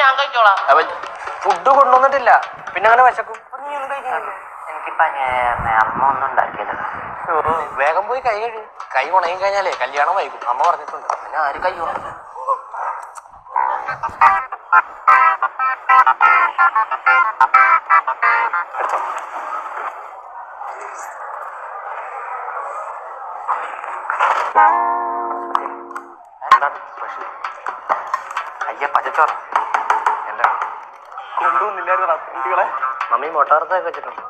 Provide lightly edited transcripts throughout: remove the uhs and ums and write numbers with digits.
ഞാൻ കഴിച്ചോളാം. ഫുഡ് കൊണ്ടുവന്നിട്ടില്ല, പിന്നെ അങ്ങനെ വിശക്കും. എനിക്കിപ്പോ അമ്മ ഒന്നും ഉണ്ടാക്കിയല്ലോ. വേഗം പോയി കൈ കഴുകി. കൈ ഉണങ്ങി കഴിഞ്ഞാലേ കല്യാണം വൈകും, അമ്മ പറഞ്ഞിട്ടുണ്ട്. പിന്നെ ആര് കൈ ഉണങ്ങും? എന്താണ് സ്പെഷ്യൽ? അയ്യ പച്ചച്ചോറ എന്റെ കൊണ്ടുവന്നില്ലായിരുന്നടാ കുട്ടികളെ. മമ്മി മുട്ട വറുത്തൊക്കെ വെച്ചിട്ടുണ്ട്.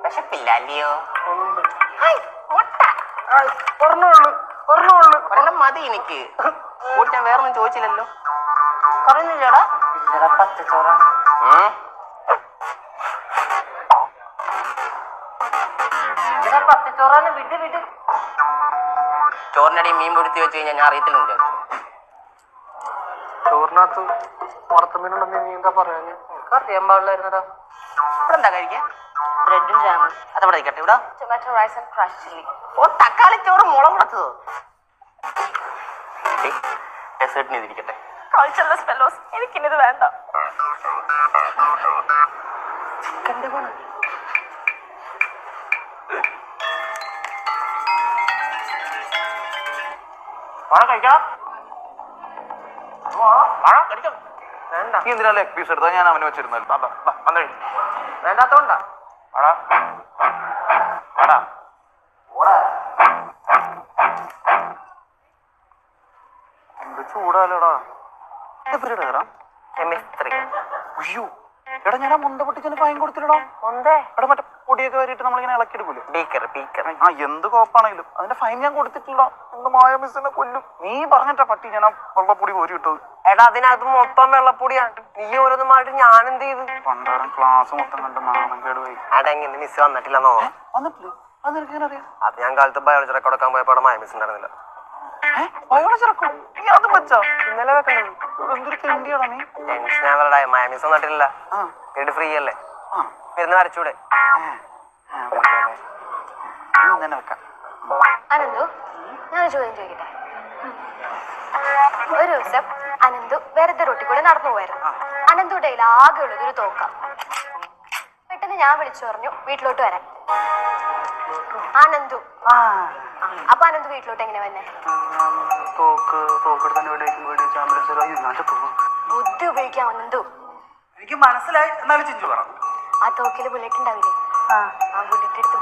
വിശപ്പില്ല അല്ലയോ? ഒരെണ്ണം മതി എനിക്ക്. ഞാൻ വേറൊന്നും ചോദിച്ചില്ലല്ലോ. പറഞ്ഞില്ലടാ. ഇല്ലടാ പച്ചച്ചോറാണ്. പച്ചച്ചോറാണ്. വിട് വിട്. ചോറിനടി മീൻ പൊരുത്തി വെച്ച് കഴിഞ്ഞാൽ ഞാൻ അറിയത്തില്ല. ചോറിനകത്ത് വറുത്തമീനുണ്ടെന്ന് നീ എന്താ പറയാ? അറിയാൻ പാടില്ലായിരുന്നടാ. ഇവിടെ എന്താ കഴിക്കാൻ? ബ്രെഡും ജാമും. അതവിടെ നിൽക്കട്ടെ. ഇവിടെ tomato rice and crush chilli. ഓ, തക്കാളി ചോറ് മുളക് കൊടുത്തതോ? ഡെസേർട്ടിന് ഇതിരിക്കട്ടെ. കൾച്ചറൽസ് ഫെലോസ്, എനിക്കിനിത് വേണ്ട. ചിക്കൻ്റെ ഗുണം കഴിക്കാം. വേണ്ട. നീ എന്തിനാ ലെഗ് പീസ് എടുത്താ? ഞാൻ അവന് വെച്ചിരുന്നല്ലോ. വേണ്ടാത്തോണ്ടാ. എന്ത് ചൂടാലോടാ. കെമിസ്ട്രി. അയ്യോ എടാ, ഞാൻ ആ മുന്ത പൊട്ടിച്ചതിന് ഫൈൻ കൊടുത്തില്ലടാ. എടാ മറ്റേ പൊടിയൊക്കെ വരിയിട്ട് നമ്മളിങ്ങനെ ഇളക്കിയെടുക്കൂലേ? ബീക്കർ. ആ എന്ത് കോപ്പാണെങ്കിലും അതിന്റെ ഫൈൻ ഞാൻ കൊടുത്തിട്ടില്ല. എന്ത് മായ മിസ്സിനെ കൊല്ലും. നീ പറഞ്ഞിട്ടാ പട്ടി ഞാൻ ആ വെള്ളപ്പൊടി കോരി ഇട്ടത്. എടാ അതിനകത്ത് മൊത്തം വെള്ളപ്പൊടിയാണ്. നീ ഓരോന്ന് മാറ്റി ഞാൻ എന്ത് ചെയ്തു? പണ്ടാരം ക്ലാസ് മൊത്തം കണ്ട് നാണക്കേട് പോയി. അടങ്ങി മിസ് വന്നിട്ടില്ലെന്നോ? വന്നിട്ടില്ലേ? അത് നിനക്ക് എങ്ങനെ അറിയാം? അത് ഞാൻ കാലത്ത് ബയോളജി റെക്കോർഡ് എടുക്കാൻ പോയപ്പോ അവിടെ മായ മിസ് ഉണ്ടായിരുന്നില്ല. ബയോളജി റെക്കോർഡ് നീ അത് വെച്ചാ? ഇന്നലെ വെക്കണ്ടത്. എന്തൊരു തെണ്ടിയാടാ നീ. ടെൻഷൻ ആവലടാ. മായ മിസ് വന്നിട്ടില്ല. വീട് ഫ്രീ അല്ലേ? ഇരുന്ന് വരച്ചൂടെ? അനന്തു, ഞാൻ ചോദ്യം ചോദിക്കട്ടെ. ഒരു ദിവസം അനന്തു വെറുതെ റോട്ടിൽ കൂടെ നടന്നു പോയായിരുന്നു. അനന്തുടെ കയ്യിൽ ആകെ ഉള്ളത് ഒരു തോക്ക. പെട്ടെന്ന് ഞാൻ വിളിച്ചു പറഞ്ഞു വീട്ടിലോട്ട് വരാൻ. അനന്തു അപ്പൊ അനന്തു വീട്ടിലോട്ട് എങ്ങനെ വന്നെ? ബുദ്ധി ഉപയോഗിക്കാം അനന്തു. എനിക്ക് മനസ്സിലായി. എന്നാലും ചിഞ്ചു പറ. ആ തോക്കില് ബുള്ളറ്റ് ഉണ്ടാവില്ലേ? ആ ബുള്ളറ്റ് എടുത്ത്